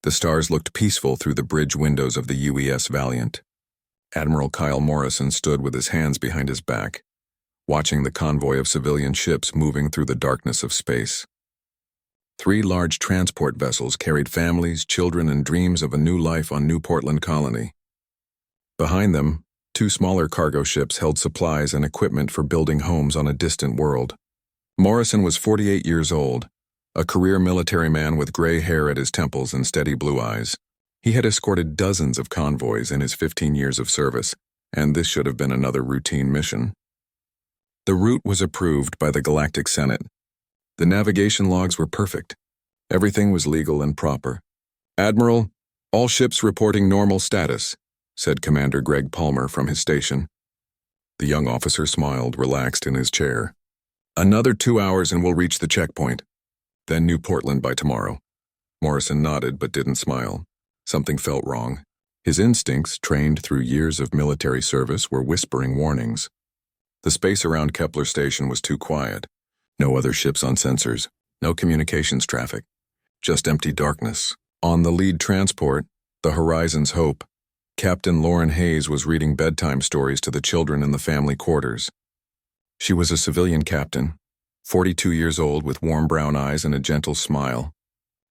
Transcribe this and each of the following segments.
The stars looked peaceful through the bridge windows of the UES Valiant. Admiral Kyle Morrison stood with his hands behind his back, watching the convoy of civilian ships moving through the darkness of space. 3 large transport vessels carried families, children, and dreams of a new life on New Portland Colony. Behind them, 2 smaller cargo ships held supplies and equipment for building homes on a distant world. Morrison was 48 years old, a career military man with gray hair at his temples and steady blue eyes. He had escorted dozens of convoys in his 15 years of service, and this should have been another routine mission. The route was approved by the Galactic Senate. The navigation logs were perfect. Everything was legal and proper. "Admiral, all ships reporting normal status," said Commander Greg Palmer from his station. The young officer smiled, relaxed in his chair. "Another 2 hours and we'll reach the checkpoint. Then New Portland by tomorrow." Morrison nodded but didn't smile. Something felt wrong. His instincts, trained through years of military service, were whispering warnings. The space around Kepler Station was too quiet. No other ships on sensors, no communications traffic, just empty darkness. On the lead transport, the Horizon's Hope, Captain Lauren Hayes was reading bedtime stories to the children in the family quarters. She was a civilian captain, 42 years old with warm brown eyes and a gentle smile.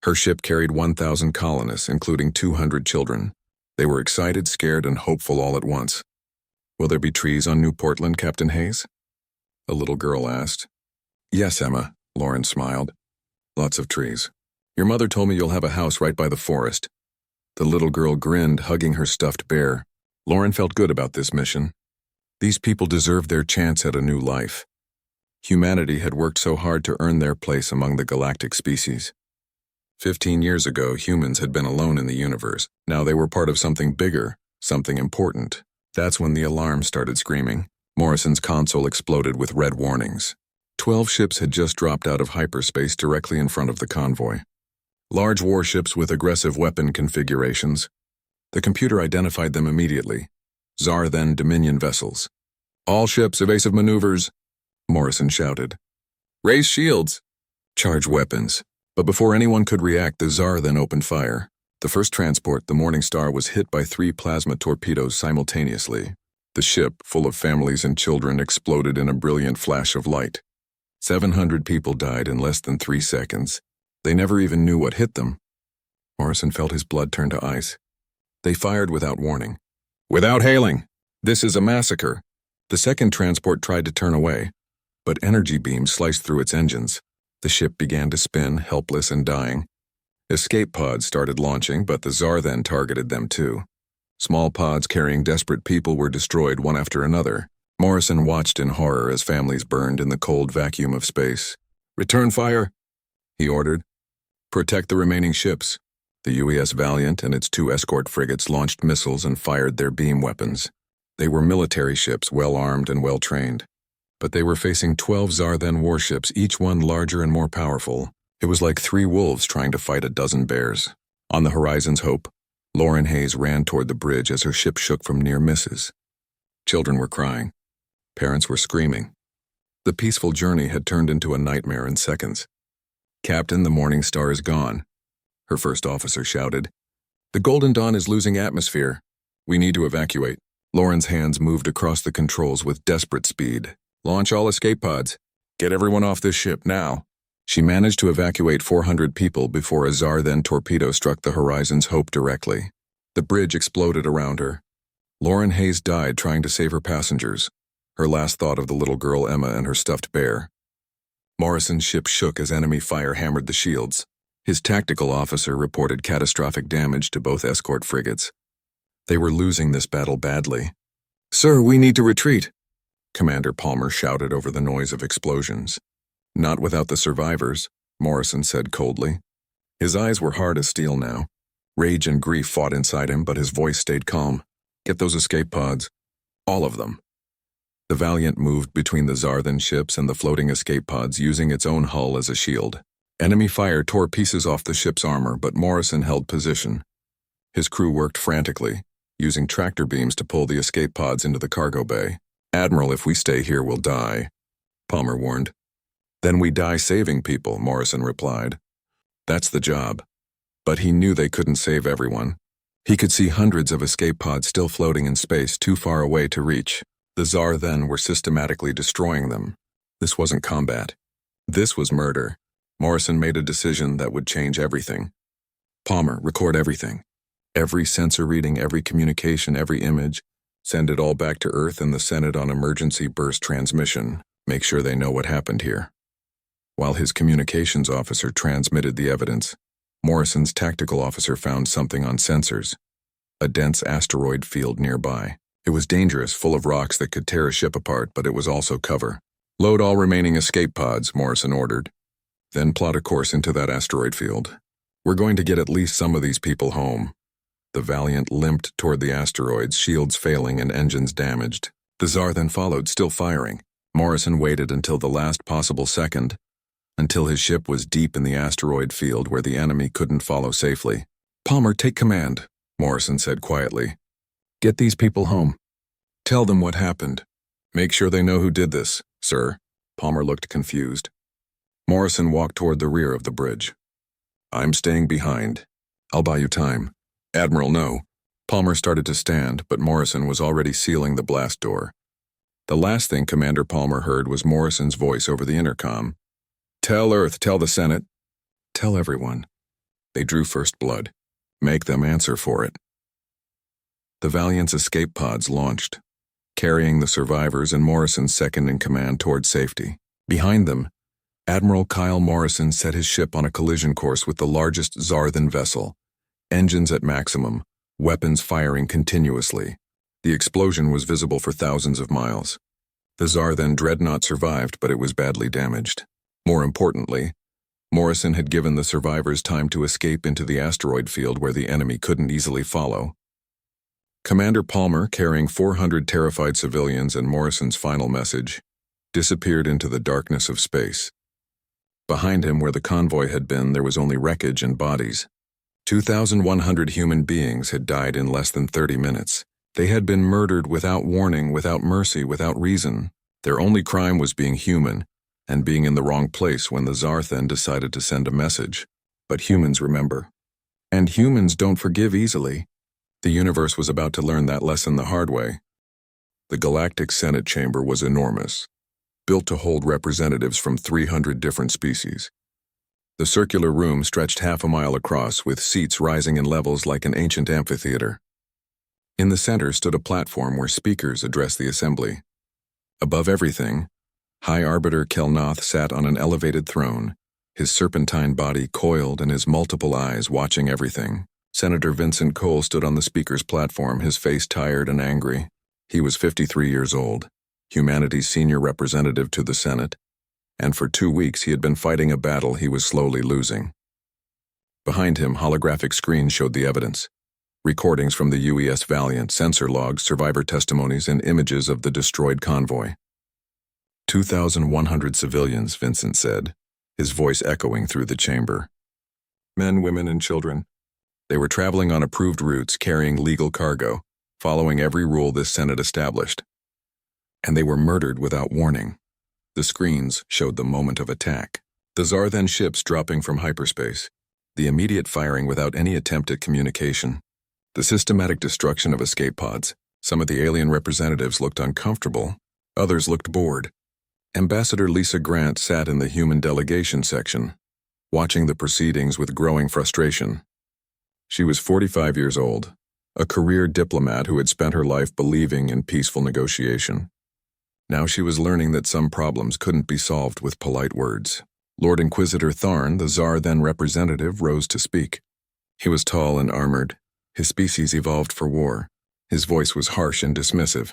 Her ship carried 1,000 colonists, including 200 children. They were excited, scared, and hopeful all at once. "Will there be trees on New Portland, Captain Hayes?" a little girl asked. "Yes, Emma," Lauren smiled. "Lots of trees. Your mother told me you'll have a house right by the forest." The little girl grinned, hugging her stuffed bear. Lauren felt good about this mission. These people deserved their chance at a new life. Humanity had worked so hard to earn their place among the galactic species. 15 years ago, humans had been alone in the universe. Now they were part of something bigger, something important. That's when the alarm started screaming. Morrison's console exploded with red warnings. 12 ships had just dropped out of hyperspace directly in front of the convoy. Large warships with aggressive weapon configurations. The computer identified them immediately. Zar-then Dominion vessels. "All ships, evasive maneuvers," Morrison shouted. "Raise shields." "Charge weapons." But before anyone could react, the Tsar then opened fire. The first transport, the Morning Star, was hit by 3 plasma torpedoes simultaneously. The ship, full of families and children, exploded in a brilliant flash of light. 700 people died in less than 3 seconds. They never even knew what hit them. Morrison felt his blood turn to ice. They fired without warning. "Without hailing! This is a massacre!" The second transport tried to turn away, but energy beams sliced through its engines. The ship began to spin, helpless and dying. Escape pods started launching, but the Tsar then targeted them too. Small pods carrying desperate people were destroyed one after another. Morrison watched in horror as families burned in the cold vacuum of space. "Return fire," he ordered. "Protect the remaining ships." The UES Valiant and its 2 escort frigates launched missiles and fired their beam weapons. They were military ships, well-armed and well-trained. But they were facing 12 Zar-then warships, each one larger and more powerful. It was like 3 wolves trying to fight a dozen bears. On the Horizon's Hope, Lauren Hayes ran toward the bridge as her ship shook from near misses. Children were crying. Parents were screaming. The peaceful journey had turned into a nightmare in seconds. "Captain, the Morning Star is gone," her first officer shouted. "The Golden Dawn is losing atmosphere. We need to evacuate." Lauren's hands moved across the controls with desperate speed. "Launch all escape pods. Get everyone off this ship, now." She managed to evacuate 400 people before a Zar-then torpedo struck the Horizon's Hope directly. The bridge exploded around her. Lauren Hayes died trying to save her passengers, her last thought of the little girl Emma and her stuffed bear. Morrison's ship shook as enemy fire hammered the shields. His tactical officer reported catastrophic damage to both escort frigates. They were losing this battle badly. "Sir, we need to retreat," Commander Palmer shouted over the noise of explosions. "Not without the survivors," Morrison said coldly. His eyes were hard as steel now. Rage and grief fought inside him, but his voice stayed calm. "Get those escape pods. All of them." The Valiant moved between the Zar-then ships and the floating escape pods, using its own hull as a shield. Enemy fire tore pieces off the ship's armor, but Morrison held position. His crew worked frantically, using tractor beams to pull the escape pods into the cargo bay. "Admiral, if we stay here, we'll die," Palmer warned. "Then we die saving people," Morrison replied. "That's the job." But he knew they couldn't save everyone. He could see hundreds of escape pods still floating in space too far away to reach. The Tsar then were systematically destroying them. This wasn't combat. This was murder. Morrison made a decision that would change everything. Palmer, record everything. Every sensor reading, every communication, every image. Send it all back to Earth and the Senate on emergency burst transmission. Make sure they know what happened here. While his communications officer transmitted the evidence, Morrison's tactical officer found something on sensors. A dense asteroid field nearby. It was dangerous, full of rocks that could tear a ship apart, but it was also cover. Load all remaining escape pods, Morrison ordered. Then plot a course into that asteroid field. We're going to get at least some of these people home. The Valiant limped toward the asteroids, shields failing and engines damaged. The Tsar then followed, still firing. Morrison waited until the last possible second, until his ship was deep in the asteroid field where the enemy couldn't follow safely. Palmer, take command, Morrison said quietly. Get these people home. Tell them what happened. Make sure they know who did this, sir. Palmer looked confused. Morrison walked toward the rear of the bridge. I'm staying behind. I'll buy you time. Admiral, no. Palmer started to stand, but Morrison was already sealing the blast door. The last thing Commander Palmer heard was Morrison's voice over the intercom. Tell Earth, tell the Senate. Tell everyone. They drew first blood. Make them answer for it. The Valiant's escape pods launched, carrying the survivors and Morrison's second-in-command toward safety. Behind them, Admiral Kyle Morrison set his ship on a collision course with the largest Zarthan vessel. Engines at maximum, weapons firing continuously. The explosion was visible for thousands of miles. The Zarthan dreadnought survived, but it was badly damaged. More importantly, Morrison had given the survivors time to escape into the asteroid field where the enemy couldn't easily follow. Commander Palmer, carrying 400 terrified civilians and Morrison's final message, disappeared into the darkness of space. Behind him, where the convoy had been, there was only wreckage and bodies. 2,100 human beings had died in less than 30 minutes. They had been murdered without warning, without mercy, without reason. Their only crime was being human, and being in the wrong place when the Zarthan decided to send a message. But humans remember. And humans don't forgive easily. The universe was about to learn that lesson the hard way. The Galactic Senate chamber was enormous, built to hold representatives from 300 different species. The circular room stretched half a mile across, with seats rising in levels like an ancient amphitheater. In the center stood a platform where speakers addressed the assembly. Above everything, High Arbiter Kelnoth sat on an elevated throne, his serpentine body coiled and his multiple eyes watching everything. Senator Vincent Cole stood on the speaker's platform, his face tired and angry. He was 53 years old, humanity's senior representative to the Senate, and for 2 weeks he had been fighting a battle he was slowly losing. Behind him, holographic screens showed the evidence. Recordings from the UES Valiant, sensor logs, survivor testimonies, and images of the destroyed convoy. 2,100 civilians, Vincent said, his voice echoing through the chamber. Men, women, and children. They were traveling on approved routes, carrying legal cargo, following every rule this Senate established. And they were murdered without warning. The screens showed the moment of attack. The Zarthan ships dropping from hyperspace. The immediate firing without any attempt at communication. The systematic destruction of escape pods. Some of the alien representatives looked uncomfortable. Others looked bored. Ambassador Lisa Grant sat in the human delegation section, watching the proceedings with growing frustration. She was 45 years old, a career diplomat who had spent her life believing in peaceful negotiation. Now she was learning that some problems couldn't be solved with polite words. Lord Inquisitor Tharn, the Zarthan representative, rose to speak. He was tall and armored. His species evolved for war. His voice was harsh and dismissive.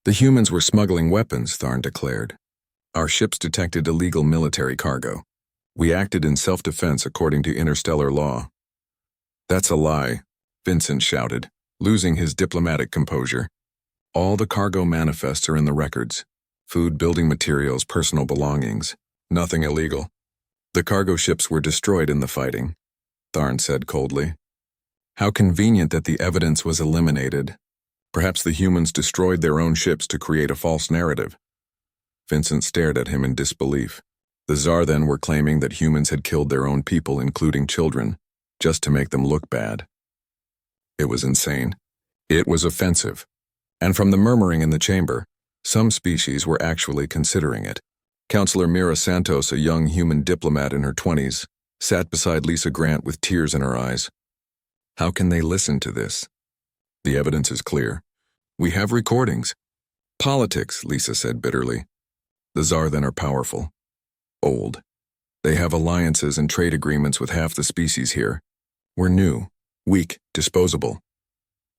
The humans were smuggling weapons, Tharn declared. Our ships detected illegal military cargo. We acted in self-defense according to interstellar law. That's a lie, Vincent shouted, losing his diplomatic composure. All the cargo manifests are in the records. Food, building materials, personal belongings. Nothing illegal. The cargo ships were destroyed in the fighting, Tharn said coldly. How convenient that the evidence was eliminated. Perhaps the humans destroyed their own ships to create a false narrative. Vincent stared at him in disbelief. The Zarthan were claiming that humans had killed their own people, including children. just to make them look bad. It was insane. It was offensive. And from the murmuring in the chamber, some species were actually considering it. Counselor Mira Santos, a young human diplomat in her 20s, sat beside Lisa Grant with tears in her eyes. How can they listen to this? The evidence is clear. We have recordings. Politics, Lisa said bitterly. The Zarthan are powerful. Old. They have alliances and trade agreements with half the species here. We're new, weak, disposable.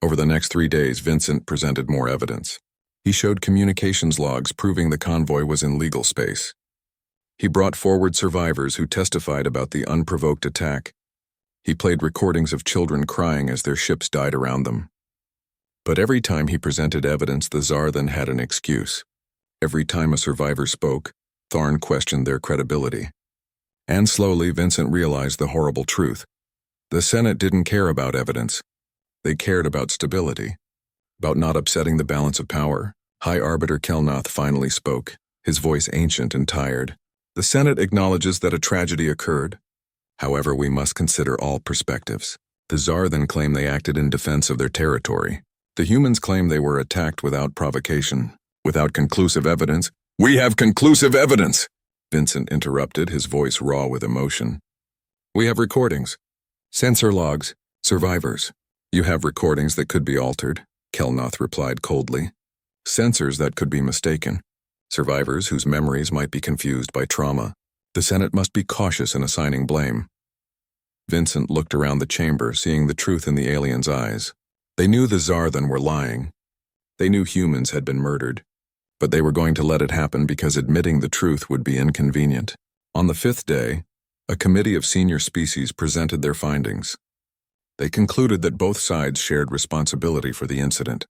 Over the next 3 days, Vincent presented more evidence. He showed communications logs proving the convoy was in legal space. He brought forward survivors who testified about the unprovoked attack. He played recordings of children crying as their ships died around them. But every time he presented evidence, the Zarthan had an excuse. Every time a survivor spoke, Tharn questioned their credibility. And slowly, Vincent realized the horrible truth. The Senate didn't care about evidence. They cared about stability, about not upsetting the balance of power. High Arbiter Kelnoth finally spoke, his voice ancient and tired. The Senate acknowledges that a tragedy occurred. However, we must consider all perspectives. The Zarthan claim they acted in defense of their territory. The humans claim they were attacked without provocation, without conclusive evidence. We have conclusive evidence! Vincent interrupted, his voice raw with emotion. We have recordings. Sensor logs. Survivors. You have recordings that could be altered, Kelnoth replied coldly. Sensors that could be mistaken. Survivors whose memories might be confused by trauma. The Senate must be cautious in assigning blame. Vincent looked around the chamber, seeing the truth in the aliens' eyes. They knew the Zarthan were lying. They knew humans had been murdered. But they were going to let it happen because admitting the truth would be inconvenient. On the 5th day, a committee of senior species presented their findings. They concluded that both sides shared responsibility for the incident.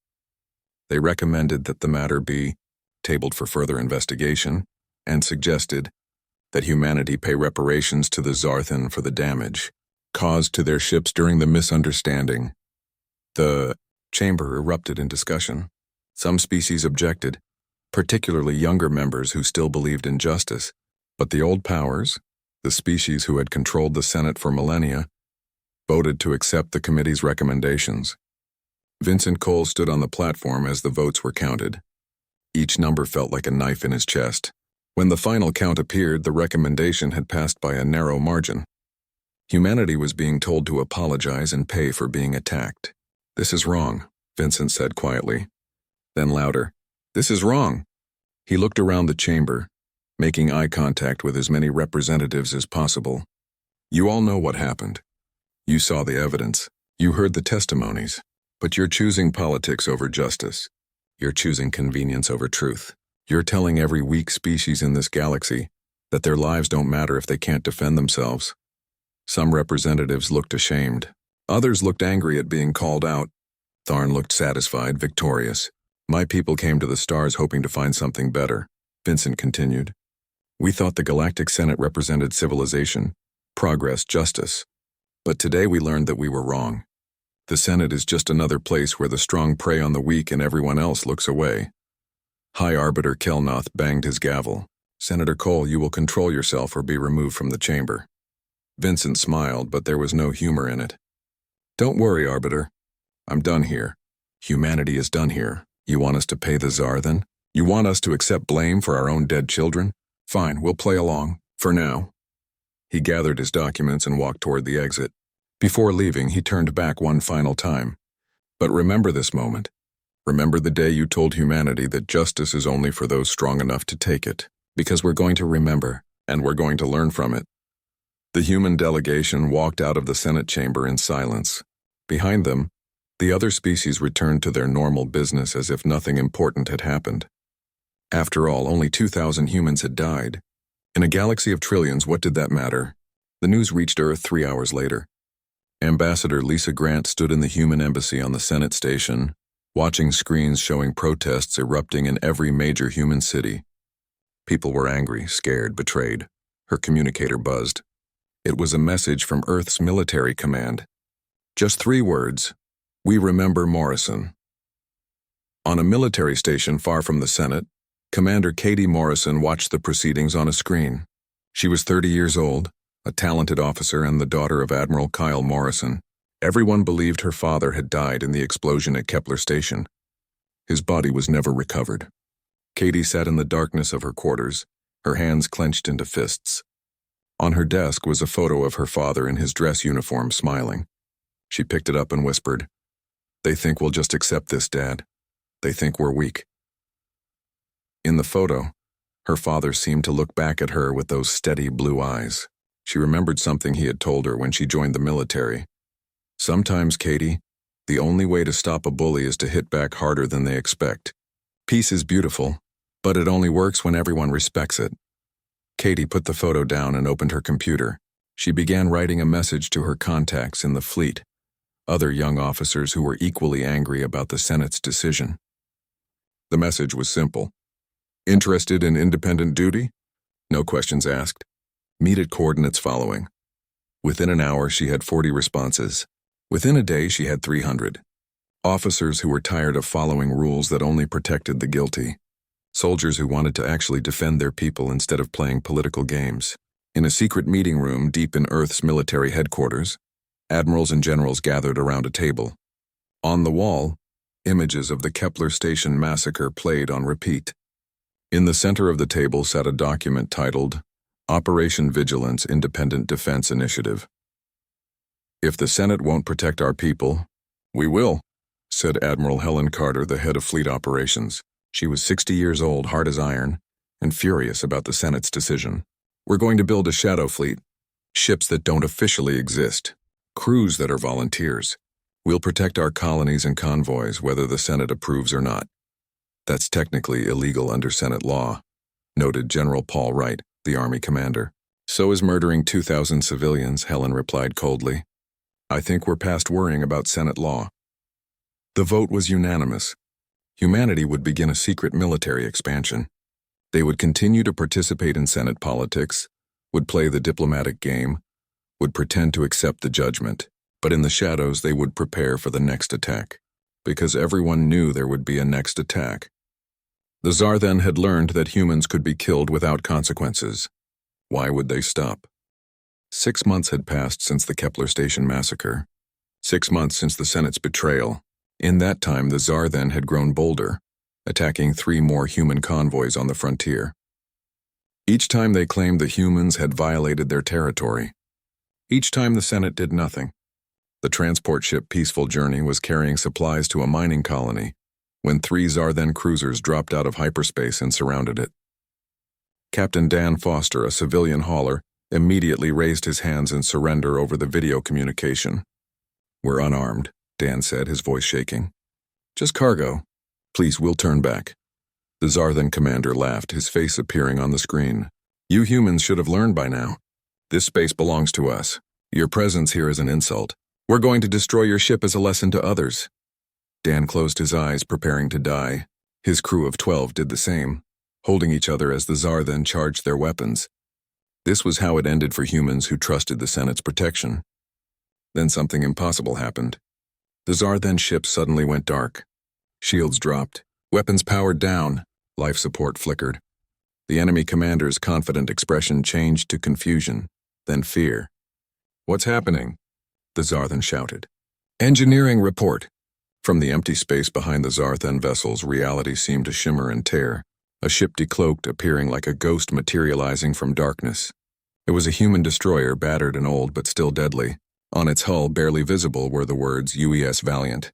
They recommended that the matter be tabled for further investigation and suggested that humanity pay reparations to the Zarthan for the damage caused to their ships during the misunderstanding. The chamber erupted in discussion. Some species objected, particularly younger members who still believed in justice, but the old powers, the species who had controlled the Senate for millennia, voted to accept the committee's recommendations. Vincent Cole stood on the platform as the votes were counted. Each number felt like a knife in his chest. When the final count appeared, the recommendation had passed by a narrow margin. Humanity was being told to apologize and pay for being attacked. This is wrong, Vincent said quietly. Then louder, this is wrong. He looked around the chamber, making eye contact with as many representatives as possible. You all know what happened. You saw the evidence. You heard the testimonies. But you're choosing politics over justice. You're choosing convenience over truth. You're telling every weak species in this galaxy that their lives don't matter if they can't defend themselves. Some representatives looked ashamed. Others looked angry at being called out. Tharn looked satisfied, victorious. My people came to the stars hoping to find something better, Vincent continued. We thought the Galactic Senate represented civilization, progress, justice. But today we learned that we were wrong. The Senate is just another place where the strong prey on the weak and everyone else looks away. High Arbiter Kelnoth banged his gavel. Senator Cole, you will control yourself or be removed from the chamber. Vincent smiled, but there was no humor in it. Don't worry, Arbiter. I'm done here. Humanity is done here. You want us to pay the Zarthan? You want us to accept blame for our own dead children? Fine, we'll play along. For now. He gathered his documents and walked toward the exit. Before leaving, he turned back one final time. But remember this moment. Remember the day you told humanity that justice is only for those strong enough to take it. Because we're going to remember, and we're going to learn from it. The human delegation walked out of the Senate chamber in silence. Behind them, the other species returned to their normal business as if nothing important had happened. After all, only 2,000 humans had died. In a galaxy of trillions, what did that matter? The news reached Earth 3 hours later. Ambassador Lisa Grant stood in the human embassy on the Senate station, watching screens showing protests erupting in every major human city. People were angry, scared, betrayed. Her communicator buzzed. It was a message from Earth's military command. Just 3 words. We remember Morrison. On a military station far from the Senate, Commander Katie Morrison watched the proceedings on a screen. She was 30 years old, a talented officer and the daughter of Admiral Kyle Morrison. Everyone believed her father had died in the explosion at Kepler Station. His body was never recovered. Katie sat in the darkness of her quarters, her hands clenched into fists. On her desk was a photo of her father in his dress uniform smiling. She picked it up and whispered, "They think we'll just accept this, Dad. They think we're weak." In the photo, her father seemed to look back at her with those steady blue eyes. She remembered something he had told her when she joined the military. "Sometimes, Katie, the only way to stop a bully is to hit back harder than they expect. Peace is beautiful, but it only works when everyone respects it." Katie put the photo down and opened her computer. She began writing a message to her contacts in the fleet, other young officers who were equally angry about the Senate's decision. The message was simple. "Interested in independent duty? No questions asked. Meet at coordinates following." Within an hour, she had 40 responses. Within a day, she had 300. Officers who were tired of following rules that only protected the guilty. Soldiers who wanted to actually defend their people instead of playing political games. In a secret meeting room deep in Earth's military headquarters, admirals and generals gathered around a table. On the wall, images of the Kepler Station massacre played on repeat. In the center of the table sat a document titled Operation Vigilance Independent Defense Initiative. "If the Senate won't protect our people, we will," said Admiral Helen Carter, the head of fleet operations. She was 60 years old, hard as iron, and furious about the Senate's decision. "We're going to build a shadow fleet, ships that don't officially exist, crews that are volunteers. We'll protect our colonies and convoys whether the Senate approves or not. That's technically illegal under Senate law," noted General Paul Wright, the Army commander. "So is murdering 2,000 civilians," Helen replied coldly. "I think we're past worrying about Senate law." The vote was unanimous. Humanity would begin a secret military expansion. They would continue to participate in Senate politics, would play the diplomatic game, would pretend to accept the judgment, but in the shadows they would prepare for the next attack, because everyone knew there would be a next attack. The Tsar then had learned that humans could be killed without consequences. Why would they stop? 6 months had passed since the Kepler Station massacre. 6 months since the Senate's betrayal. In that time, the Tsar then had grown bolder, attacking 3 more human convoys on the frontier. Each time they claimed the humans had violated their territory. Each time the Senate did nothing. The transport ship Peaceful Journey was carrying supplies to a mining colony when 3 Tsar then cruisers dropped out of hyperspace and surrounded it. Captain Dan Foster, a civilian hauler, immediately raised his hands in surrender over the video communication. "We're unarmed," Dan said, his voice shaking. "Just cargo. Please, we'll turn back." The Tsar then commander laughed, his face appearing on the screen. "You humans should have learned by now. This space belongs to us. Your presence here is an insult. We're going to destroy your ship as a lesson to others." Dan closed his eyes, preparing to die. His crew of 12 did the same, holding each other as the Tsar then charged their weapons. This was how it ended for humans who trusted the Senate's protection. Then something impossible happened. The Tsar then ship suddenly went dark. Shields dropped, weapons powered down, life support flickered. The enemy commander's confident expression changed to confusion, then fear. "What's happening?" the Tsar then shouted. "Engineering report." From the empty space behind the Zarthan vessels, reality seemed to shimmer and tear, a ship decloaked, appearing like a ghost materializing from darkness. It was a human destroyer, battered and old but still deadly. On its hull, barely visible, were the words UES Valiant.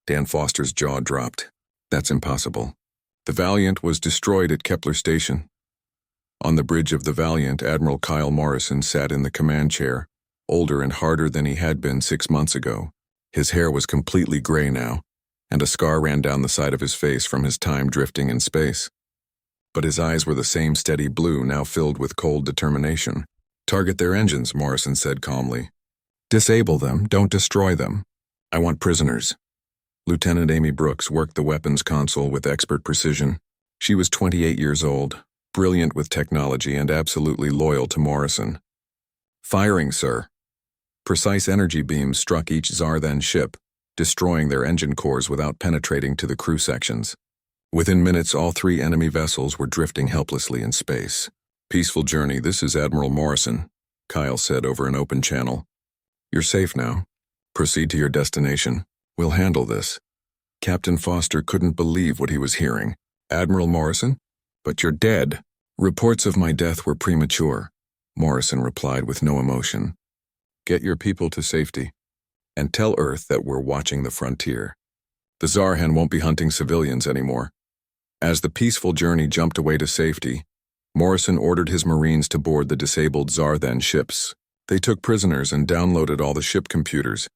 Dan Foster's jaw dropped. That's impossible. The Valiant was destroyed at Kepler Station. On the bridge of the Valiant, Admiral Kyle Morrison sat in the command chair, older and harder than he had been 6 months ago. His hair was completely gray now, and a scar ran down the side of his face from his time drifting in space. But his eyes were the same steady blue, now filled with cold determination. "Target their engines," Morrison said calmly. "Disable them, don't destroy them. I want prisoners." Lieutenant Amy Brooks worked the weapons console with expert precision. She was 28 years old, brilliant with technology and absolutely loyal to Morrison. "Firing, sir." Precise energy beams struck each Zarthan ship, destroying their engine cores without penetrating to the crew sections. Within minutes, all 3 enemy vessels were drifting helplessly in space. "Peaceful Journey, this is Admiral Morrison. Kyle said over an open channel. "You're safe now. Proceed to your destination. We'll handle this." Captain Foster couldn't believe what he was hearing. "Admiral Morrison? But you're dead." "Reports of my death were premature," Morrison replied with no emotion. "Get your people to safety, and tell Earth that we're watching the frontier. The Zarhan won't be hunting civilians anymore." As the peaceful journey jumped away to safety, Morrison ordered his Marines to board the disabled Zarthan ships. They took prisoners and downloaded all the ship computers,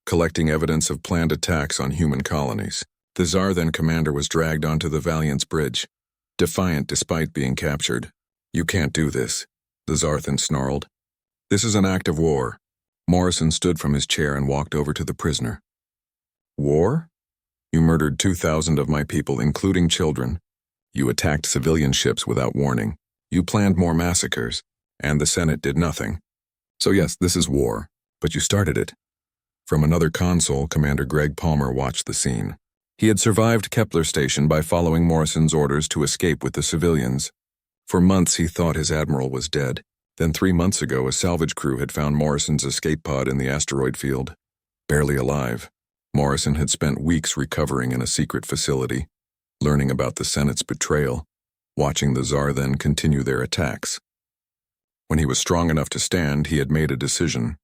collecting evidence of planned attacks on human colonies. The Zarthan commander was dragged onto the Valiant's bridge, defiant despite being captured. "You can't do this," the Zarthan snarled. "This is an act of war." Morrison stood from his chair and walked over to the prisoner. "War? You murdered 2,000 of my people, including children. You attacked civilian ships without warning. You planned more massacres, and the Senate did nothing. So yes, this is war, but you started it." From another console, Commander Greg Palmer watched the scene. He had survived Kepler Station by following Morrison's orders to escape with the civilians. For months he thought his admiral was dead. Then 3 months ago, a salvage crew had found Morrison's escape pod in the asteroid field. Barely alive, Morrison had spent weeks recovering in a secret facility, learning about the Senate's betrayal, watching the Zarthan continue their attacks. When he was strong enough to stand, he had made a decision.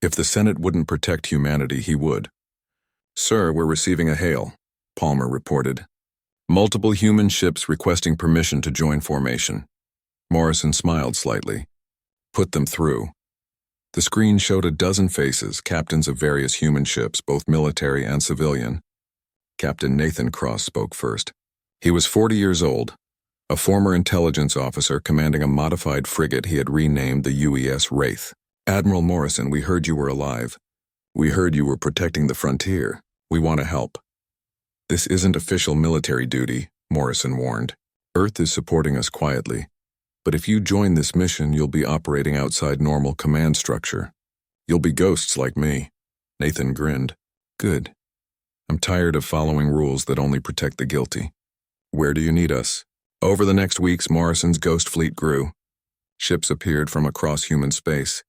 If the Senate wouldn't protect humanity, he would. "Sir, we're receiving a hail," Palmer reported. "Multiple human ships requesting permission to join formation." Morrison smiled slightly. "Put them through." The screen showed a dozen faces, captains of various human ships, both military and civilian. Captain Nathan Cross spoke first. He was 40 years old, a former intelligence officer commanding a modified frigate he had renamed the UES Wraith. "Admiral Morrison, we heard you were alive. We heard you were protecting the frontier. We want to help." "This isn't official military duty," Morrison warned. "Earth is supporting us quietly. But if you join this mission, you'll be operating outside normal command structure. You'll be ghosts like me." Nathan grinned. "Good. I'm tired of following rules that only protect the guilty. Where do you need us?" Over the next weeks, Morrison's ghost fleet grew. Ships appeared from across human space,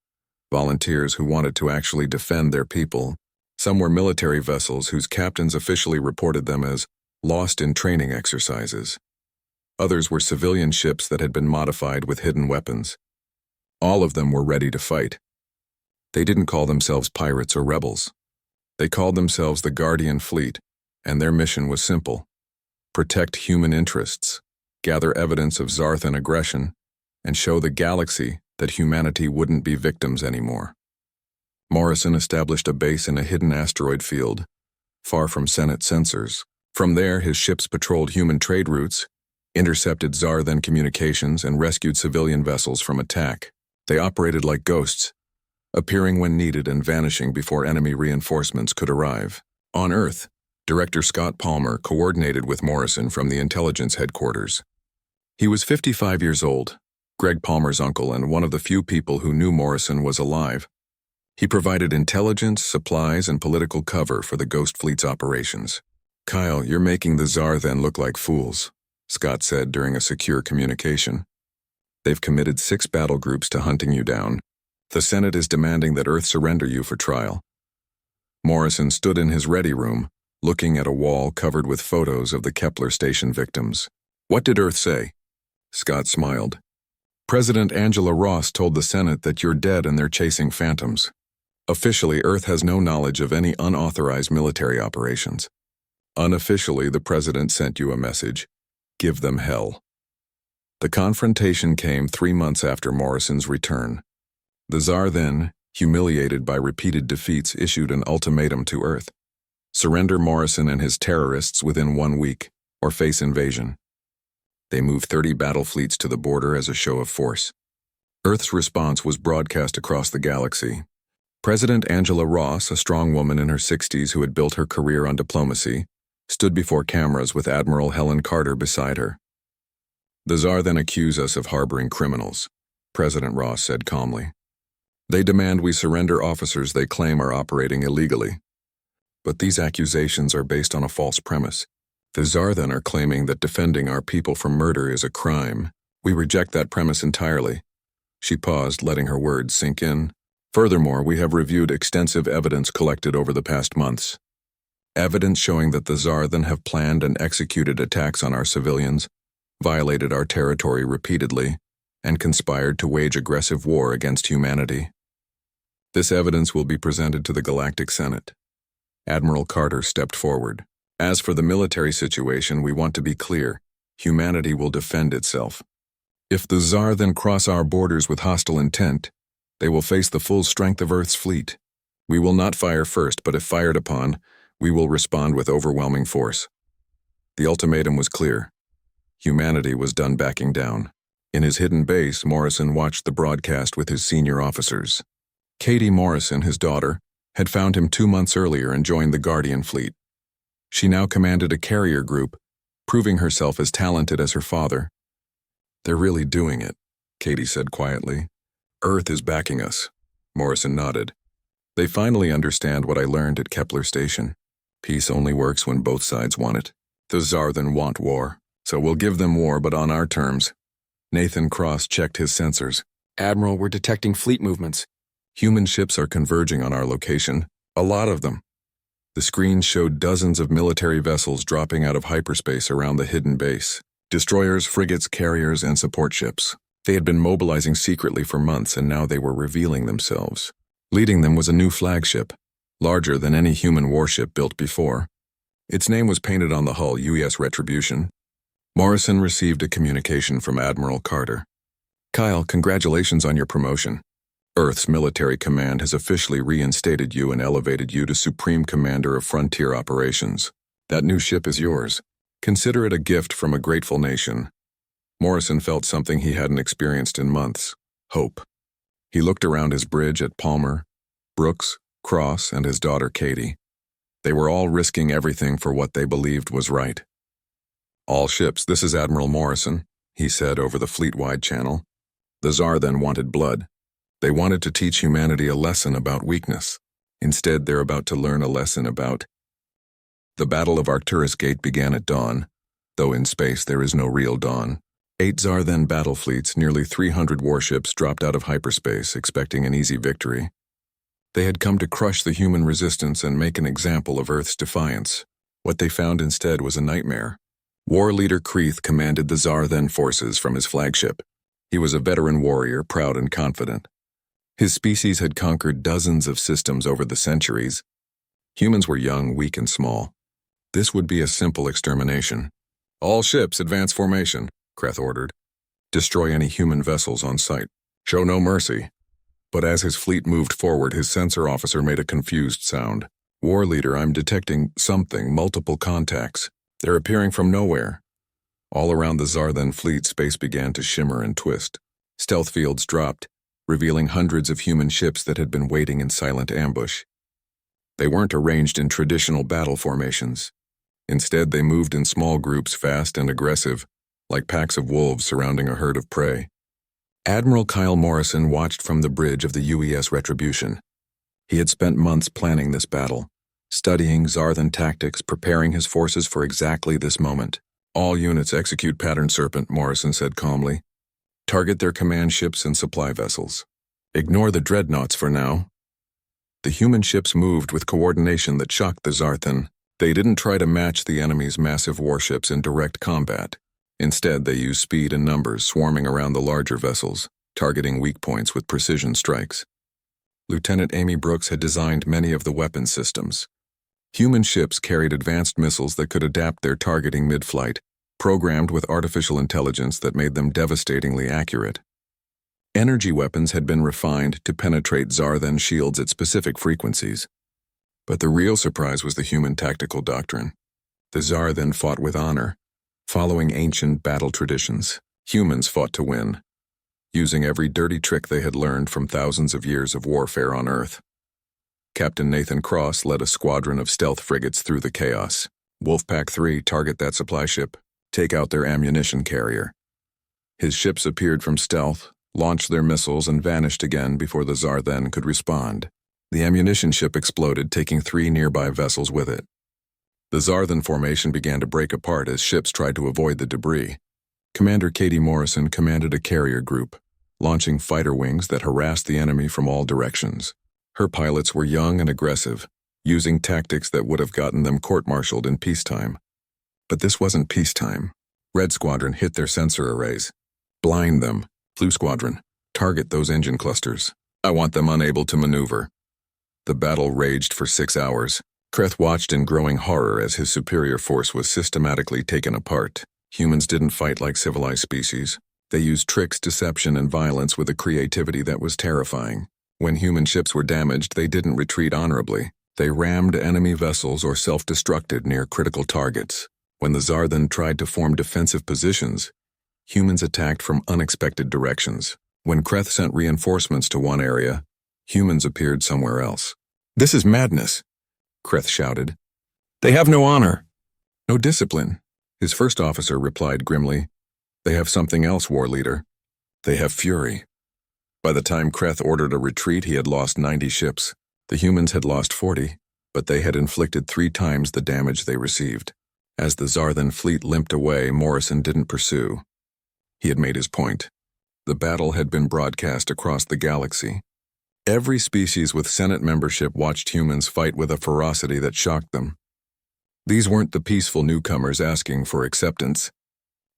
volunteers who wanted to actually defend their people. Some were military vessels whose captains officially reported them as lost in training exercises. Others were civilian ships that had been modified with hidden weapons. All of them were ready to fight. They didn't call themselves pirates or rebels. They called themselves the Guardian Fleet, and their mission was simple: protect human interests, gather evidence of Zarthan aggression, and show the galaxy that humanity wouldn't be victims anymore. Morrison established a base in a hidden asteroid field, far from Senate sensors. From there, his ships patrolled human trade routes, intercepted Zarthan communications, and rescued civilian vessels from attack. They operated like ghosts, appearing when needed and vanishing before enemy reinforcements could arrive. On Earth, Director Scott Palmer coordinated with Morrison from the intelligence headquarters. He was 55 years old, Greg Palmer's uncle, and one of the few people who knew Morrison was alive. He provided intelligence, supplies, and political cover for the Ghost Fleet's operations. "Kyle, you're making the Zarthan look like fools," Scott said during a secure communication. "They've committed 6 battle groups to hunting you down. The Senate is demanding that Earth surrender you for trial." Morrison stood in his ready room, looking at a wall covered with photos of the Kepler Station victims. "What did Earth say?" Scott smiled. "President Angela Ross told the Senate that you're dead and they're chasing phantoms. Officially, Earth has no knowledge of any unauthorized military operations. Unofficially, the President sent you a message: give them hell." The confrontation came 3 months after Morrison's return. The Zarthan, humiliated by repeated defeats, issued an ultimatum to Earth: surrender Morrison and his terrorists within 1 week, or face invasion. They moved 30 battle fleets to the border as a show of force. Earth's response was broadcast across the galaxy. President Angela Ross, a strong woman in her 60s who had built her career on diplomacy, stood before cameras with Admiral Helen Carter beside her. "The Zarthan accuse us of harboring criminals," President Ross said calmly. "They demand we surrender officers they claim are operating illegally. But these accusations are based on a false premise. The Zarthan are claiming that defending our people from murder is a crime. We reject that premise entirely. She paused, letting her words sink in. Furthermore, we have reviewed extensive evidence collected over the past months. Evidence showing that the Zarthan have planned and executed attacks on our civilians, violated our territory repeatedly, and conspired to wage aggressive war against humanity. This evidence will be presented to the Galactic Senate. Admiral Carter stepped forward. As for the military situation, we want to be clear. Humanity will defend itself. If the Zarthan cross our borders with hostile intent, they will face the full strength of Earth's fleet. We will not fire first, but if fired upon, we will respond with overwhelming force. The ultimatum was clear. Humanity was done backing down. In his hidden base, Morrison watched the broadcast with his senior officers. Katie Morrison, his daughter, had found him 2 months earlier and joined the Guardian fleet. She now commanded a carrier group, proving herself as talented as her father. They're really doing it, Katie said quietly. Earth is backing us. Morrison nodded. They finally understand what I learned at Kepler Station. Peace only works when both sides want it. The Zarthan want war, so we'll give them war, but on our terms. Nathan Cross checked his sensors. Admiral, we're detecting fleet movements. Human ships are converging on our location. A lot of them. The screen showed dozens of military vessels dropping out of hyperspace around the hidden base. Destroyers, frigates, carriers, and support ships. They had been mobilizing secretly for months, and now they were revealing themselves. Leading them was a new flagship, larger than any human warship built before. Its name was painted on the hull, U.S. Retribution. Morrison received a communication from Admiral Carter. Kyle, congratulations on your promotion. Earth's military command has officially reinstated you and elevated you to Supreme Commander of Frontier Operations. That new ship is yours. Consider it a gift from a grateful nation. Morrison felt something he hadn't experienced in months: hope. He looked around his bridge at Palmer, Brooks, Cross, and his daughter Katie. They were all risking everything for what they believed was right. All ships, this is Admiral Morrison, he said over the fleet-wide channel. The Zarthan wanted blood. They wanted to teach humanity a lesson about weakness. Instead, they're about to learn a lesson about... The Battle of Arcturus Gate began at dawn, though in space there is no real dawn. 8 Zarthan battle fleets, nearly 300 warships, dropped out of hyperspace, expecting an easy victory. They had come to crush the human resistance and make an example of Earth's defiance. What they found instead was a nightmare. War leader Kreeth commanded the Zarthan forces from his flagship. He was a veteran warrior, proud and confident. His species had conquered dozens of systems over the centuries. Humans were young, weak, and small. This would be a simple extermination. All ships, advance formation, Kreeth ordered. Destroy any human vessels on sight. Show no mercy. But as his fleet moved forward, his sensor officer made a confused sound. War leader, I'm detecting something, multiple contacts. They're appearing from nowhere. All around the Zarthan fleet, space began to shimmer and twist. Stealth fields dropped, revealing hundreds of human ships that had been waiting in silent ambush. They weren't arranged in traditional battle formations. Instead, they moved in small groups, fast and aggressive, like packs of wolves surrounding a herd of prey. Admiral Kyle Morrison watched from the bridge of the UES Retribution. He had spent months planning this battle, studying Zarthan tactics, preparing his forces for exactly this moment. All units execute Pattern Serpent, Morrison said calmly. Target their command ships and supply vessels. Ignore the dreadnoughts for now. The human ships moved with coordination that shocked the Zarthan. They didn't try to match the enemy's massive warships in direct combat. Instead, they used speed and numbers, swarming around the larger vessels, targeting weak points with precision strikes. Lieutenant Amy Brooks had designed many of the weapon systems. Human ships carried advanced missiles that could adapt their targeting mid-flight, programmed with artificial intelligence that made them devastatingly accurate. Energy weapons had been refined to penetrate Zarthan shields at specific frequencies. But the real surprise was the human tactical doctrine. The Zarthan fought with honor, following ancient battle traditions. Humans fought to win, using every dirty trick they had learned from thousands of years of warfare on Earth. Captain Nathan Cross led a squadron of stealth frigates through the chaos. Wolfpack 3, target that supply ship. Take out their ammunition carrier. His ships appeared from stealth, launched their missiles, and vanished again before the Zarthan could respond. The ammunition ship exploded, taking 3 nearby vessels with it. The Zarthan formation began to break apart as ships tried to avoid the debris. Commander Katie Morrison commanded a carrier group. launching fighter wings that harassed the enemy from all directions. Her pilots were young and aggressive, using tactics that would have gotten them court-martialed in peacetime. But this wasn't peacetime. Red Squadron hit their sensor arrays. Blind them. Blue Squadron, target those engine clusters. I want them unable to maneuver. The battle raged for 6 hours. Kreth watched in growing horror as his superior force was systematically taken apart. Humans didn't fight like civilized species. They used tricks, deception, and violence with a creativity that was terrifying. When human ships were damaged, they didn't retreat honorably. They rammed enemy vessels or self-destructed near critical targets. When the Zarthan tried to form defensive positions, humans attacked from unexpected directions. When Kreth sent reinforcements to one area, humans appeared somewhere else. "This is madness," Kreth shouted. "They have no honor, no discipline." His first officer replied grimly, "They have something else, war leader. They have fury." By the time Kreth ordered a retreat, he had lost 90 ships. The humans had lost 40, but they had inflicted 3 times the damage they received. As the Zarthan fleet limped away, Morrison didn't pursue. He had made his point. The battle had been broadcast across the galaxy. Every species with Senate membership watched humans fight with a ferocity that shocked them. These weren't the peaceful newcomers asking for acceptance.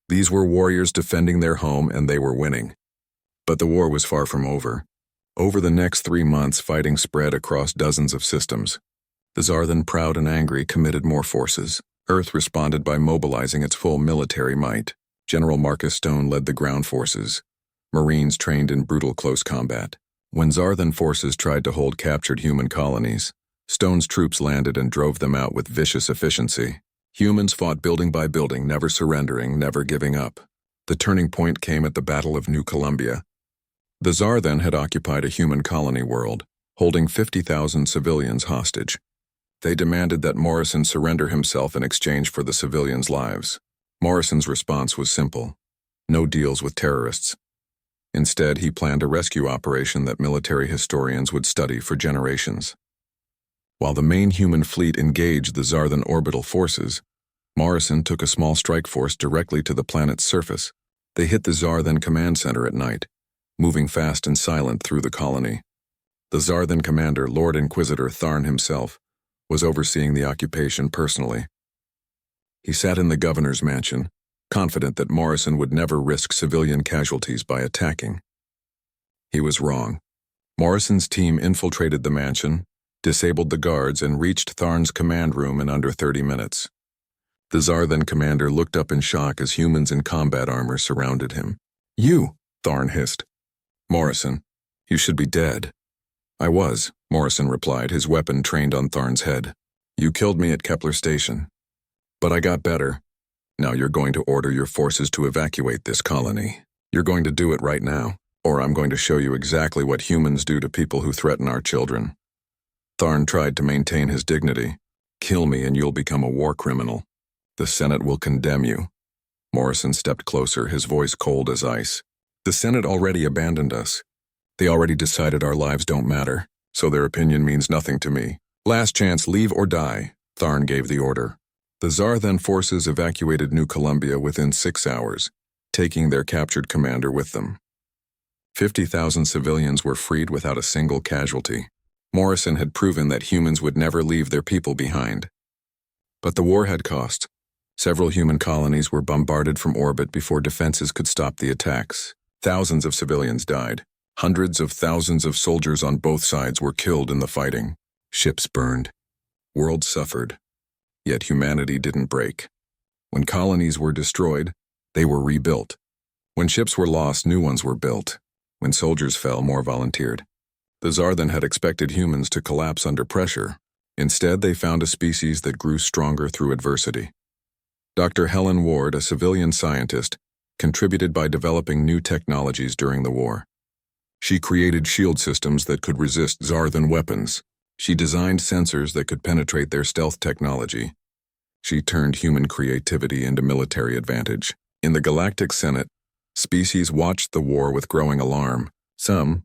These were warriors defending their home, and they were winning. But the war was far from over. Over the next 3 months, fighting spread across dozens of systems. The Zarthan, proud and angry, committed more forces. Earth responded by mobilizing its full military might. General Marcus Stone led the ground forces. Marines trained in brutal close combat. When Zarthan forces tried to hold captured human colonies, Stone's troops landed and drove them out with vicious efficiency. Humans fought building by building, never surrendering, never giving up. The turning point came at the Battle of New Columbia. The Zarthan had occupied a human colony world, holding 50,000 civilians hostage. They demanded that Morrison surrender himself in exchange for the civilians' lives. Morrison's response was simple: no deals with terrorists. Instead, he planned a rescue operation that military historians would study for generations. While the main human fleet engaged the Zarthan orbital forces, Morrison took a small strike force directly to the planet's surface. They hit the Zarthan command center at night, moving fast and silent through the colony. The Zarthan commander, Lord Inquisitor Tharn himself, was overseeing the occupation personally. He sat in the governor's mansion, confident that Morrison would never risk civilian casualties by attacking. He was wrong. Morrison's team infiltrated the mansion, disabled the guards, and reached Tharn's command room in under 30 minutes. The Zarthan commander looked up in shock as humans in combat armor surrounded him. "You," Tharn hissed. "Morrison, you should be dead." "I was," Morrison replied, his weapon trained on Tharn's head. "You killed me at Kepler Station. But I got better. Now you're going to order your forces to evacuate this colony. You're going to do it right now, or I'm going to show you exactly what humans do to people who threaten our children." Tharn tried to maintain his dignity. "Kill me and you'll become a war criminal. The Senate will condemn you." Morrison stepped closer, his voice cold as ice. "The Senate already abandoned us. They already decided our lives don't matter, so their opinion means nothing to me. Last chance, leave or die," Tharn gave the order. The Zarthan forces evacuated New Columbia within 6 hours, taking their captured commander with them. 50,000 civilians were freed without a single casualty. Morrison had proven that humans would never leave their people behind. But the war had cost. Several human colonies were bombarded from orbit before defenses could stop the attacks. Thousands of civilians died. Hundreds of thousands of soldiers on both sides were killed in the fighting. Ships burned. Worlds suffered. Yet humanity didn't break. When colonies were destroyed, they were rebuilt. When ships were lost, new ones were built. When soldiers fell, more volunteered. The Zarthan had expected humans to collapse under pressure. Instead, they found a species that grew stronger through adversity. Dr. Helen Ward, a civilian scientist, contributed by developing new technologies during the war. She created shield systems that could resist Zarthan weapons. She designed sensors that could penetrate their stealth technology. She turned human creativity into military advantage. In the Galactic Senate, species watched the war with growing alarm. Some,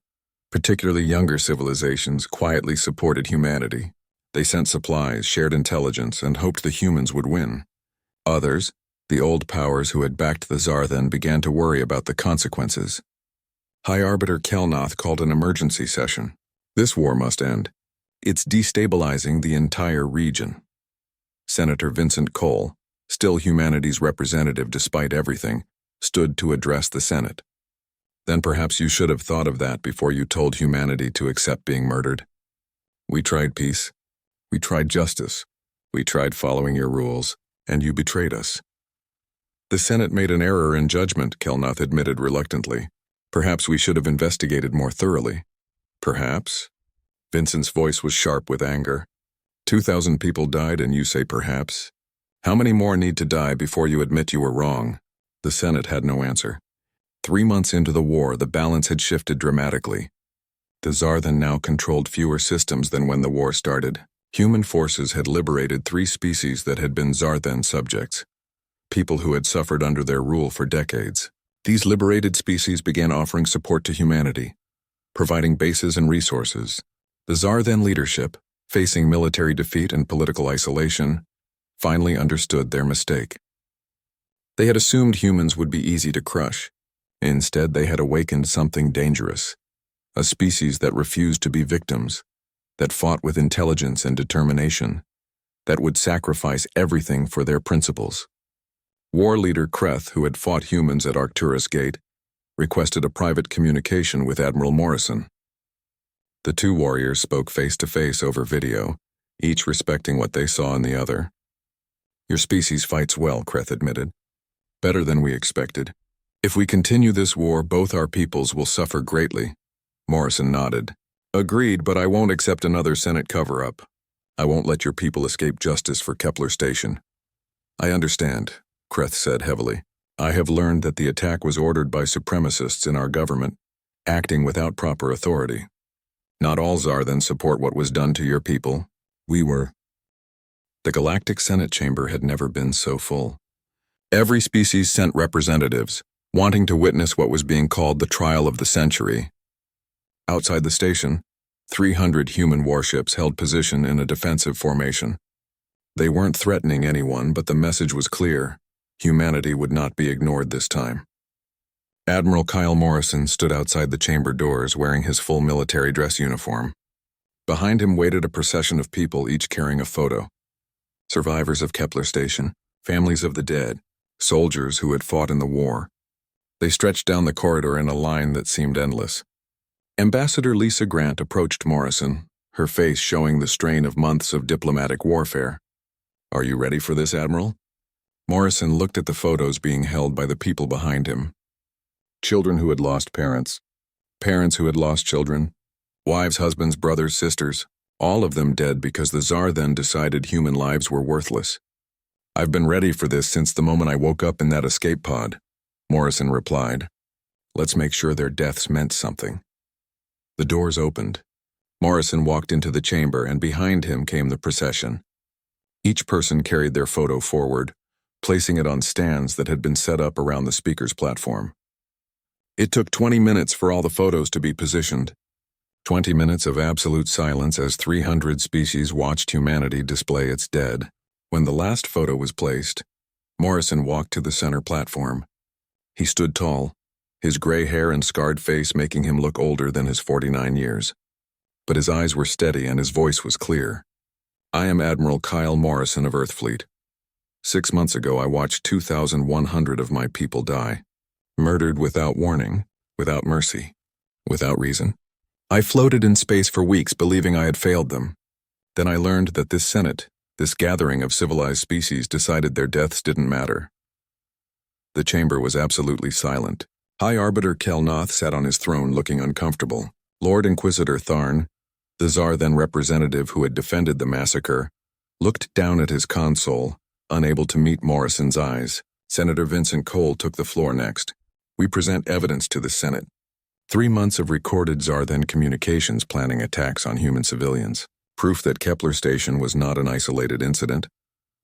particularly younger civilizations, quietly supported humanity. They sent supplies, shared intelligence, and hoped the humans would win. Others, the old powers who had backed the Zarthan, began to worry about the consequences. High Arbiter Kelnoth called an emergency session. This war must end. It's destabilizing the entire region. Senator Vincent Cole, still humanity's representative despite everything, stood to address the Senate. Then perhaps you should have thought of that before you told humanity to accept being murdered. We tried peace. We tried justice. We tried following your rules, and you betrayed us. The Senate made an error in judgment, Kelnoth admitted reluctantly. Perhaps we should have investigated more thoroughly. Perhaps? Vincent's voice was sharp with anger. 2,000 people died and you say perhaps? How many more need to die before you admit you were wrong? The Senate had no answer. 3 months into the war, the balance had shifted dramatically. The Zarthan now controlled fewer systems than when the war started. Human forces had liberated 3 species that had been Zarthan subjects, people who had suffered under their rule for decades. These liberated species began offering support to humanity, providing bases and resources. The Zarthan leadership, facing military defeat and political isolation, finally understood their mistake. They had assumed humans would be easy to crush. Instead, they had awakened something dangerous, a species that refused to be victims, that fought with intelligence and determination, that would sacrifice everything for their principles. War leader Kreth, who had fought humans at Arcturus Gate, requested a private communication with Admiral Morrison. The 2 warriors spoke face-to-face over video, each respecting what they saw in the other. Your species fights well, Kreth admitted. Better than we expected. If we continue this war, both our peoples will suffer greatly. Morrison nodded. Agreed, but I won't accept another Senate cover-up. I won't let your people escape justice for Kepler Station. I understand, Kreth said heavily. I have learned that the attack was ordered by supremacists in our government, acting without proper authority. Not all Zarthan support what was done to your people. We were. The Galactic Senate chamber had never been so full. Every species sent representatives, wanting to witness what was being called the trial of the century. Outside the station, 300 human warships held position in a defensive formation. They weren't threatening anyone, but the message was clear. Humanity would not be ignored this time. Admiral Kyle Morrison stood outside the chamber doors wearing his full military dress uniform. Behind him waited a procession of people, each carrying a photo. Survivors of Kepler Station, families of the dead, soldiers who had fought in the war. They stretched down the corridor in a line that seemed endless. Ambassador Lisa Grant approached Morrison, her face showing the strain of months of diplomatic warfare. Are you ready for this, Admiral? Morrison looked at the photos being held by the people behind him. Children who had lost parents, parents who had lost children, wives, husbands, brothers, sisters, all of them dead because the Zarthan decided human lives were worthless. I've been ready for this since the moment I woke up in that escape pod, Morrison replied. Let's make sure their deaths meant something. The doors opened. Morrison walked into the chamber, and behind him came the procession. Each person carried their photo forward, placing it on stands that had been set up around the speaker's platform. It took 20 minutes for all the photos to be positioned. 20 minutes of absolute silence as 300 species watched humanity display its dead. When the last photo was placed, Morrison walked to the center platform. He stood tall, his gray hair and scarred face making him look older than his 49 years. But his eyes were steady and his voice was clear. I am Admiral Kyle Morrison of Earthfleet. 6 months ago, I watched 2,100 of my people die. Murdered without warning, without mercy, without reason. I floated in space for weeks believing I had failed them. Then I learned that this Senate, this gathering of civilized species, decided their deaths didn't matter. The chamber was absolutely silent. High Arbiter Kelnoth sat on his throne looking uncomfortable. Lord Inquisitor Tharn, the Zarthan representative who had defended the massacre, looked down at his console, unable to meet Morrison's eyes. Senator Vincent Cole took the floor next. We present evidence to the Senate. 3 months of recorded Zarthan communications planning attacks on human civilians. Proof that Kepler Station was not an isolated incident,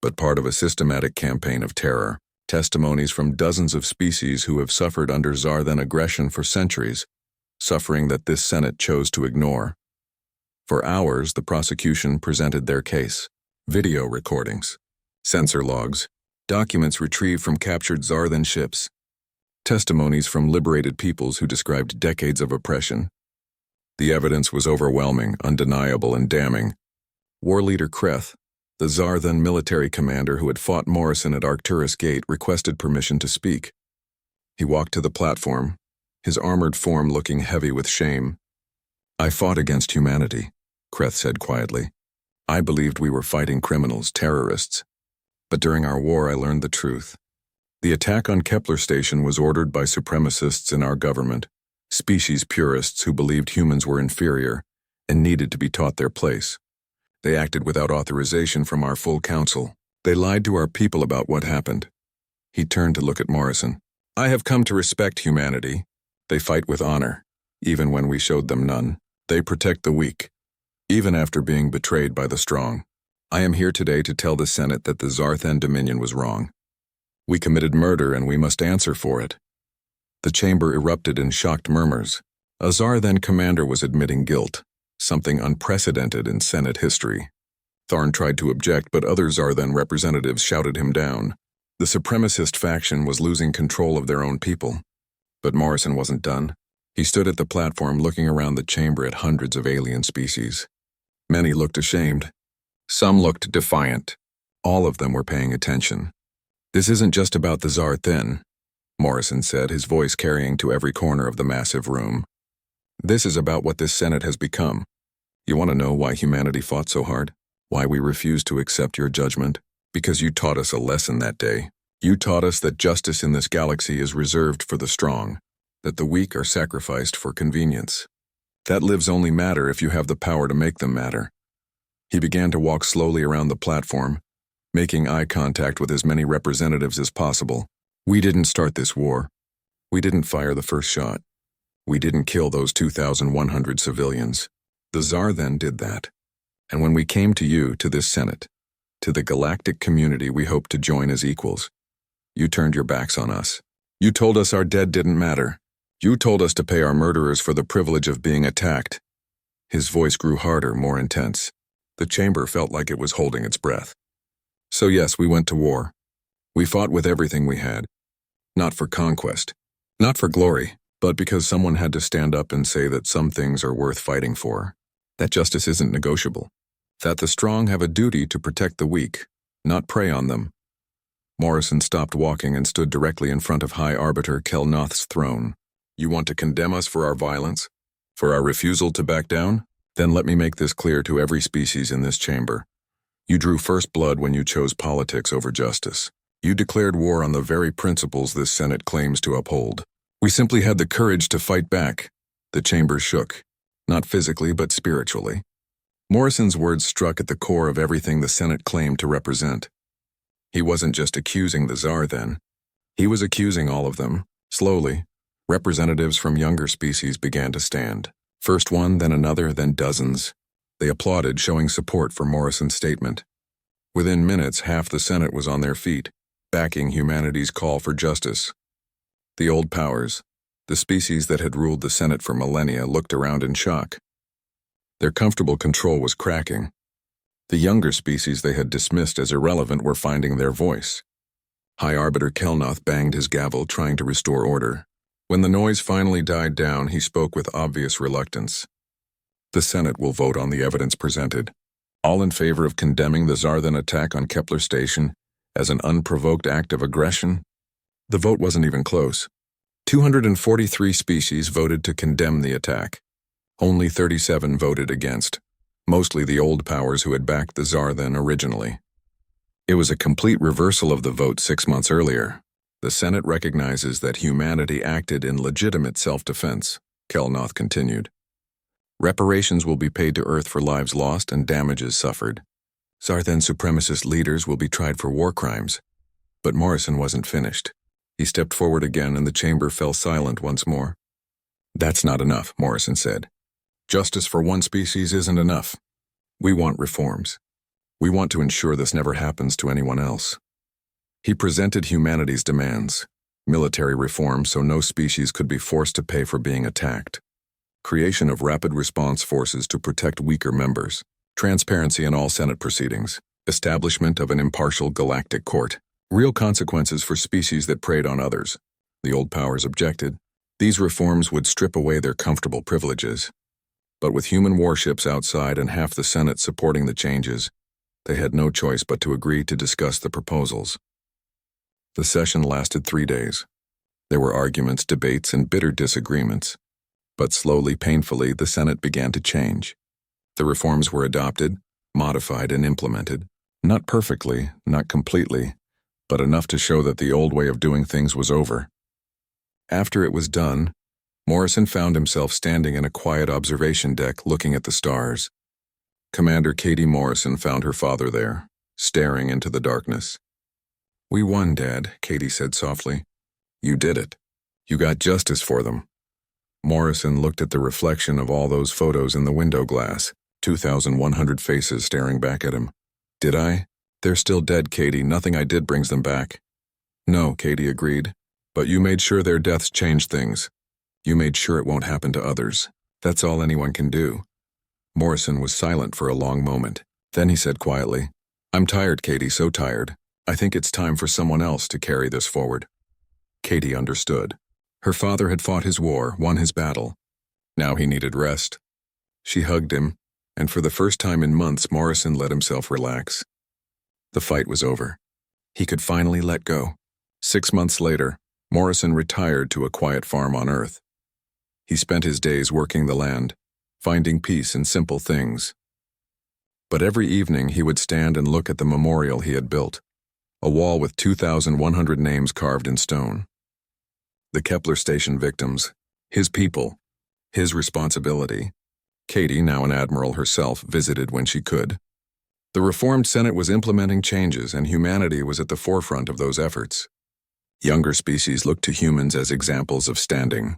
but part of a systematic campaign of terror. Testimonies from dozens of species who have suffered under Zarthan aggression for centuries, suffering that this Senate chose to ignore. For hours, the prosecution presented their case. Video recordings, sensor logs, documents retrieved from captured Zarthan ships. testimonies from liberated peoples who described decades of oppression. The evidence was overwhelming, undeniable, and damning. War leader Kreth, the Zarthan military commander who had fought Morrison at Arcturus Gate, requested permission to speak. He walked to the platform, his armored form looking heavy with shame. "I fought against humanity," Kreth said quietly. "I believed we were fighting criminals, terrorists. But during our war I learned the truth. The attack on Kepler Station was ordered by supremacists in our government, species purists who believed humans were inferior and needed to be taught their place. They acted without authorization from our full council. They lied to our people about what happened." He turned to look at Morrison. "I have come to respect humanity. They fight with honor, even when we showed them none. They protect the weak, even after being betrayed by the strong. I am here today to tell the Senate that the Zarthan Dominion was wrong. We committed murder and we must answer for it." The chamber erupted in shocked murmurs. A Zarthan commander was admitting guilt, something unprecedented in Senate history. Tharn tried to object, but other Zarthan representatives shouted him down. The supremacist faction was losing control of their own people. But Morrison wasn't done. He stood at the platform looking around the chamber at hundreds of alien species. Many looked ashamed. Some looked defiant. All of them were paying attention. "This isn't just about the Zarthan," Morrison said, his voice carrying to every corner of the massive room. "This is about what this Senate has become. You want to know why humanity fought so hard? Why we refused to accept your judgment? Because you taught us a lesson that day. You taught us that justice in this galaxy is reserved for the strong, that the weak are sacrificed for convenience. That lives only matter if you have the power to make them matter." He began to walk slowly around the platform, making eye contact with as many representatives as possible. "We didn't start this war. We didn't fire the first shot. We didn't kill those 2,100 civilians. The Zarthan did that. And when we came to you, to this Senate, to the galactic community we hoped to join as equals, you turned your backs on us. You told us our dead didn't matter. You told us to pay our murderers for the privilege of being attacked." His voice grew harder, more intense. The chamber felt like it was holding its breath. "So yes, we went to war. We fought with everything we had. Not for conquest, not for glory, but because someone had to stand up and say that some things are worth fighting for, that justice isn't negotiable, that the strong have a duty to protect the weak, not prey on them." Morrison stopped walking and stood directly in front of High Arbiter Kelnoth's throne. "You want to condemn us for our violence? For our refusal to back down? Then let me make this clear to every species in this chamber. You drew first blood when you chose politics over justice. You declared war on the very principles this Senate claims to uphold. We simply had the courage to fight back." The chamber shook, not physically but spiritually. Morrison's words struck at the core of everything the Senate claimed to represent. He wasn't just accusing the Zarthan. He was accusing all of them. Slowly, representatives from younger species began to stand. First one, then another, then dozens. They applauded, showing support for Morrison's statement. Within minutes, half the Senate was on their feet, backing humanity's call for justice. The old powers, the species that had ruled the Senate for millennia, looked around in shock. Their comfortable control was cracking. The younger species they had dismissed as irrelevant were finding their voice. High Arbiter Kelnoth banged his gavel, trying to restore order. When the noise finally died down, he spoke with obvious reluctance. "The Senate will vote on the evidence presented. All in favor of condemning the Zarthan attack on Kepler Station as an unprovoked act of aggression?" The vote wasn't even close. 243 species voted to condemn the attack. Only 37 voted against, mostly the old powers who had backed the Zarthan originally. It was a complete reversal of the vote 6 months earlier. "The Senate recognizes that humanity acted in legitimate self-defense," Kelnoth continued. "Reparations will be paid to Earth for lives lost and damages suffered. Zarthan supremacist leaders will be tried for war crimes." But Morrison wasn't finished. He stepped forward again and the chamber fell silent once more. "That's not enough," Morrison said. "Justice for one species isn't enough. We want reforms. We want to ensure this never happens to anyone else." He presented humanity's demands: military reform so no species could be forced to pay for being attacked, creation of rapid response forces to protect weaker members, transparency in all Senate proceedings, establishment of an impartial galactic court, real consequences for species that preyed on others, The old powers objected. These reforms would strip away their comfortable privileges. But with human warships outside and half the Senate supporting the changes, they had no choice but to agree to discuss the proposals. The session lasted 3 days. There were arguments, debates, and bitter disagreements. But slowly, painfully, the Senate began to change. The reforms were adopted, modified, and implemented. Not perfectly, not completely, but enough to show that the old way of doing things was over. After it was done, Morrison found himself standing in a quiet observation deck looking at the stars. Commander Katie Morrison found her father there, staring into the darkness. "We won, Dad," Katie said softly. "You did it. You got justice for them." Morrison looked at the reflection of all those photos in the window glass, 2,100 faces staring back at him. "Did I? They're still dead, Katie. Nothing I did brings them back." "No," Katie agreed. "But you made sure their deaths changed things. You made sure it won't happen to others. That's all anyone can do." Morrison was silent for a long moment. Then he said quietly, "I'm tired, Katie, so tired. I think it's time for someone else to carry this forward." Katie understood. Her father had fought his war, won his battle. Now he needed rest. She hugged him, and for the first time in months, Morrison let himself relax. The fight was over. He could finally let go. 6 months later, Morrison retired to a quiet farm on Earth. He spent his days working the land, finding peace in simple things. But every evening he would stand and look at the memorial he had built, a wall with 2,100 names carved in stone. The Kepler station victims, his people, his responsibility. Katie, now an admiral herself, visited when she could. The reformed Senate was implementing changes, and humanity was at the forefront of those efforts. Younger species looked to humans as examples of standing,